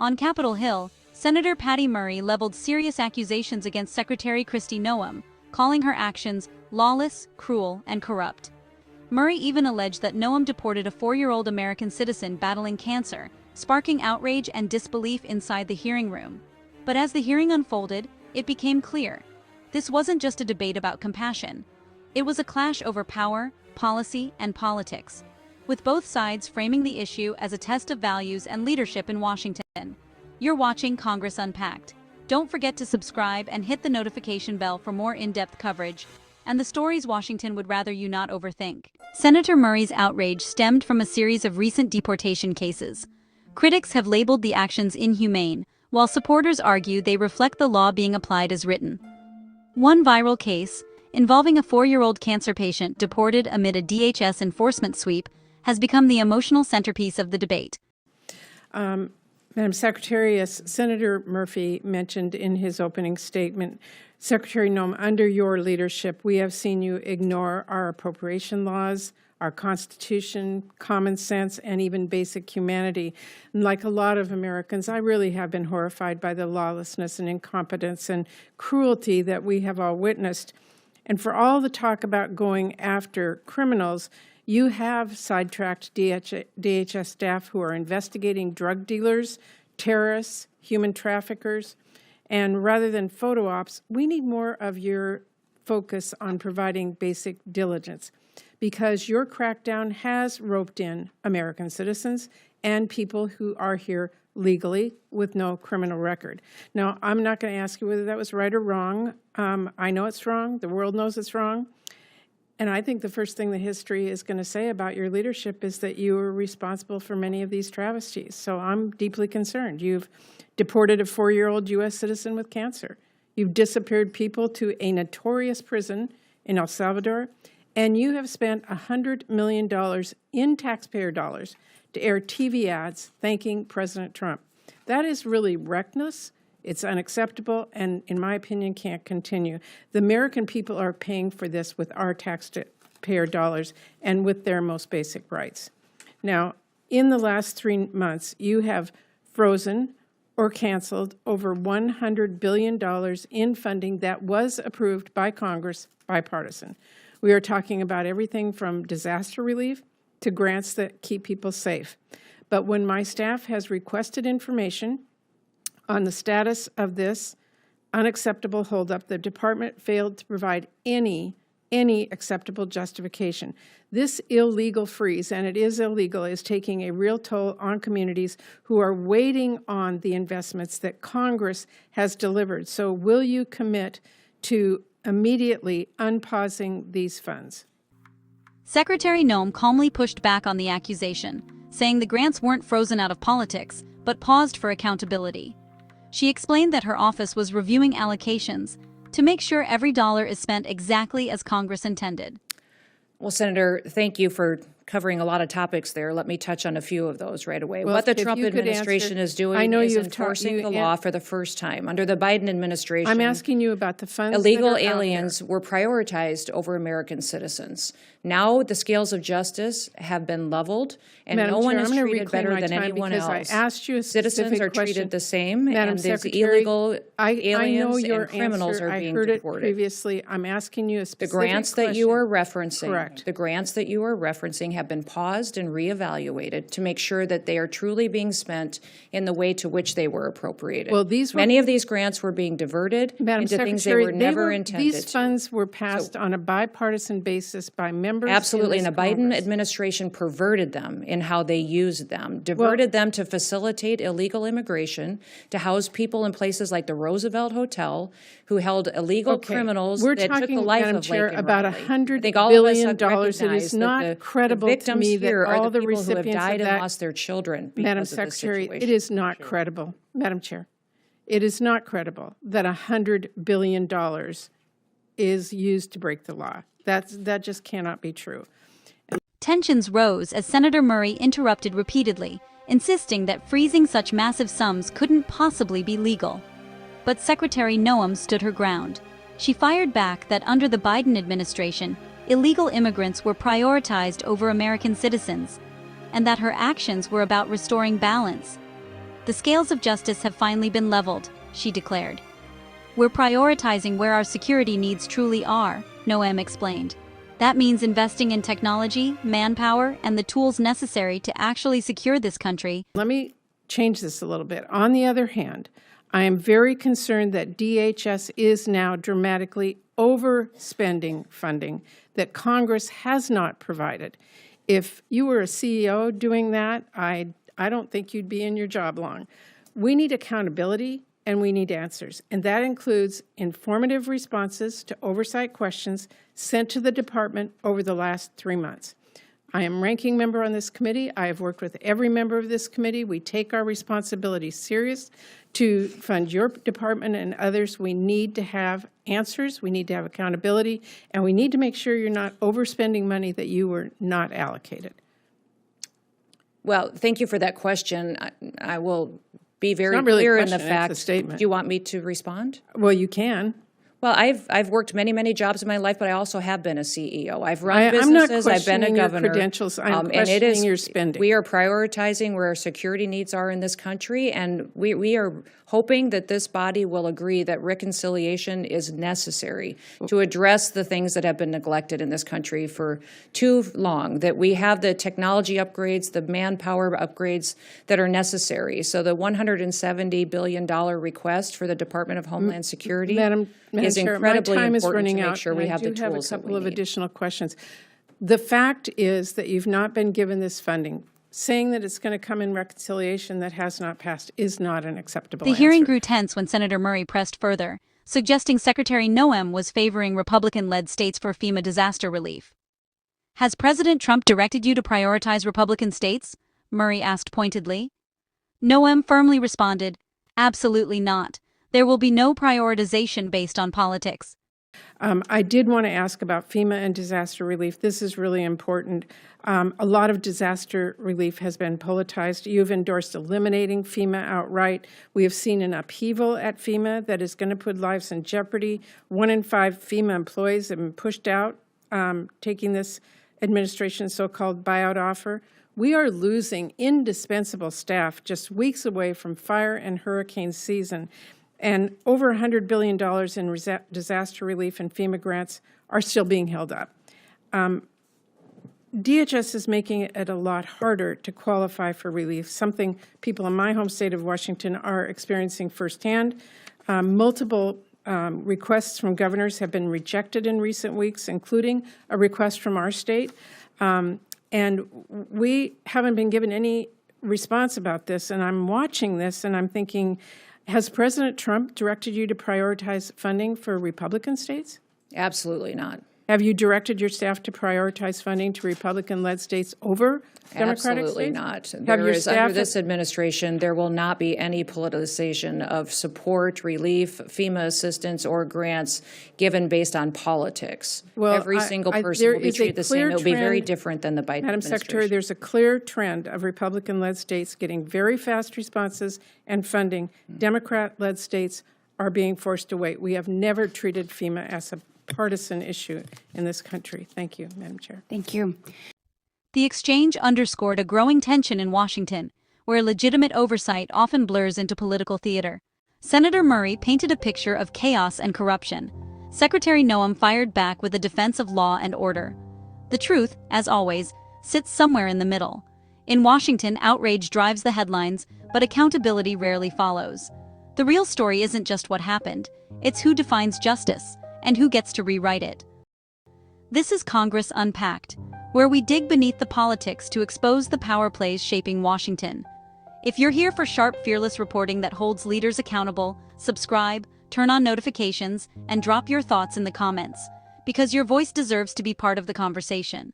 On Capitol Hill, Senator Patty Murray leveled serious accusations against Secretary Kristi Noem, calling her actions lawless, cruel, and corrupt. Murray even alleged that Noem deported a 4-year-old American citizen battling cancer, sparking outrage and disbelief inside the hearing room. But as the hearing unfolded, it became clear. This wasn't just a debate about compassion. It was a clash over power, policy, and politics, with both sides framing the issue as a test of values and leadership in Washington. You're watching Congress Unpacked. Don't forget to subscribe and hit the notification bell for more in-depth coverage and the stories Washington would rather you not overthink. Senator Murray's outrage stemmed from a series of recent deportation cases. Critics have labeled the actions inhumane, while supporters argue they reflect the law being applied as written. One viral case, involving a 4-year-old cancer patient deported amid a DHS enforcement sweep, has become the emotional centerpiece of the debate. Madam Secretary, as Senator Murphy mentioned in his opening statement, Secretary Noem, under your leadership, we have seen you ignore our appropriation laws, our Constitution, common sense, and even basic humanity. And like a lot of Americans, I really have been horrified by the lawlessness and incompetence and cruelty that we have all witnessed. And for all the talk about going after criminals, you have sidetracked DHS staff who are investigating drug dealers, terrorists, human traffickers, and rather than photo ops, we need more of your focus on providing basic diligence, because your crackdown has roped in American citizens and people who are here legally with no criminal record. Now, I'm not going to ask you whether that was right or wrong. I know it's wrong. The world knows it's wrong. And I think the first thing that history is going to say about your leadership is that you were responsible for many of these travesties. So I'm deeply concerned. You've deported a 4-year-old U.S. citizen with cancer. You've disappeared people to a notorious prison in El Salvador. And you have spent $100 million in taxpayer dollars to air TV ads thanking President Trump. That is really reckless. It's unacceptable, and in my opinion, can't continue. The American people are paying for this with our taxpayer dollars and with their most basic rights. Now, in the last 3 months, you have frozen or canceled over $100 billion in funding that was approved by Congress, bipartisan. We are talking about everything from disaster relief to grants that keep people safe. But when my staff has requested information on the status of this unacceptable holdup, the department failed to provide any acceptable justification. This illegal freeze, and it is illegal, is taking a real toll on communities who are waiting on the investments that Congress has delivered. So will you commit to immediately unpausing these funds? Secretary Noem calmly pushed back on the accusation, saying the grants weren't frozen out of politics, but paused for accountability. She explained that her office was reviewing allocations to make sure every dollar is spent exactly as Congress intended. Well, Senator, thank you for covering a lot of topics there. Let me touch on a few of those right away. Well, what the Trump administration is doing is enforcing the law for the first time. Under the Biden administration, I'm asking you about the funds. Illegal aliens were prioritized over American citizens. Now the scales of justice have been leveled, and Madam no one Chair, is treated better than anyone else. I asked you a Citizens are treated the same, Madam and these Secretary, illegal aliens and criminals answer. are being I heard deported. It previously. I'm asking you a specific The grants that you are referencing, correct. The grants that you are referencing have been paused and reevaluated to make sure that they are truly being spent in the way to which they were appropriated. Well, many of these grants were being diverted Madam into Secretary, things they were never intended. These funds were passed on a bipartisan basis by members. Absolutely, and the Biden Congress. administration perverted them in how they used them, diverted them to facilitate illegal immigration, to house people in places like the Roosevelt Hotel, who held illegal criminals We're that talking, took the life Madam of Chair, Laken about Riley. $100 billion. It is not credible to me that all the recipients who have died of and that, lost their children because Madam of this Secretary, situation. it is not credible. Madam Chair, it is not credible that $100 billion is used to break the law. That just cannot be true. Tensions rose as Senator Murray interrupted repeatedly, insisting that freezing such massive sums couldn't possibly be legal. But Secretary Noem stood her ground. She fired back that under the Biden administration, illegal immigrants were prioritized over American citizens, and that her actions were about restoring balance. The The scales of justice have finally been leveled, she declared. We're prioritizing where our security needs truly are, Noem explained. That means investing in technology, manpower, and the tools necessary to actually secure this country. Let me change this a little bit. On the other hand, I am very concerned that DHS is now dramatically overspending funding that Congress has not provided. If you were a CEO doing that, I don't think you'd be in your job long. We need accountability and we need answers. And that includes informative responses to oversight questions sent to the department over the last 3 months. I am ranking member on this committee. I have worked with every member of this committee. We take our responsibility serious to fund your department and others. We need to have answers, we need to have accountability, and we need to make sure you're not overspending money that you were not allocated. Well, thank you for that question. I will be very not really a clear in the question, it's a fact. statement. Do you want me to respond? Well, you can. Well, I've worked many jobs in my life, but I also have been a CEO. I've run I'm not businesses. I've been a questioning your governor. credentials. I'm and questioning your spending. We are prioritizing where our security needs are in this country, and we are hoping that this body will agree that reconciliation is necessary to address the things that have been neglected in this country for too long, that we have the technology upgrades, the manpower upgrades that are necessary. So the $170 billion request for the Department of Homeland Security is Chair, incredibly my time is important running to make out, sure we and have I the do have a tools that couple we of need. additional questions. The fact is that you've not been given this funding. Saying that it's going to come in reconciliation that has not passed is not an acceptable The answer. hearing grew tense when Senator Murray pressed further, suggesting Secretary Noem was favoring Republican-led states for FEMA disaster relief. Has President Trump directed you to prioritize Republican states? Murray asked pointedly. Noem firmly responded, absolutely not. There will be no prioritization based on politics. I did want to ask about FEMA and disaster relief. This is really important. A lot of disaster relief has been politicized. You've endorsed eliminating FEMA outright. We have seen an upheaval at FEMA that is going to put lives in jeopardy. 1 in 5 FEMA employees have been pushed out, taking this administration's so-called buyout offer. We are losing indispensable staff just weeks away from fire and hurricane season. And over $100 billion in disaster relief and FEMA grants are still being held up. DHS is making it a lot harder to qualify for relief, something people in my home state of Washington are experiencing firsthand. Multiple requests from governors have been rejected in recent weeks, including a request from our state. And we haven't been given any response about this. And I'm watching this and I'm thinking, has President Trump directed you to prioritize funding for Republican states? Absolutely not. Have you directed your staff to prioritize funding to Republican-led states over Democratic Absolutely states? not. Have There your is, staff under this administration, there will not be any politicization of support, relief, FEMA assistance, or grants given based on politics. Well, Every single person there will be is a treated the same. clear It will be very trend, different than the Biden Madam administration. Secretary, there's a clear trend of Republican-led states getting very fast responses and funding. Democrat-led states are being forced to wait. We have never treated FEMA as a partisan issue in this country. Thank you, Madam Chair. Thank you. The exchange underscored a growing tension in Washington, where legitimate oversight often blurs into political theater. Senator Murray painted a picture of chaos and corruption. Secretary Noem fired back with a defense of law and order. The truth, as always, sits somewhere in the middle. In Washington, outrage drives the headlines, but accountability rarely follows. The real story isn't just what happened, it's who defines justice and who gets to rewrite it. This is Congress Unpacked, where we dig beneath the politics to expose the power plays shaping Washington. If you're here for sharp, fearless reporting that holds leaders accountable, subscribe, turn on notifications, and drop your thoughts in the comments, because your voice deserves to be part of the conversation.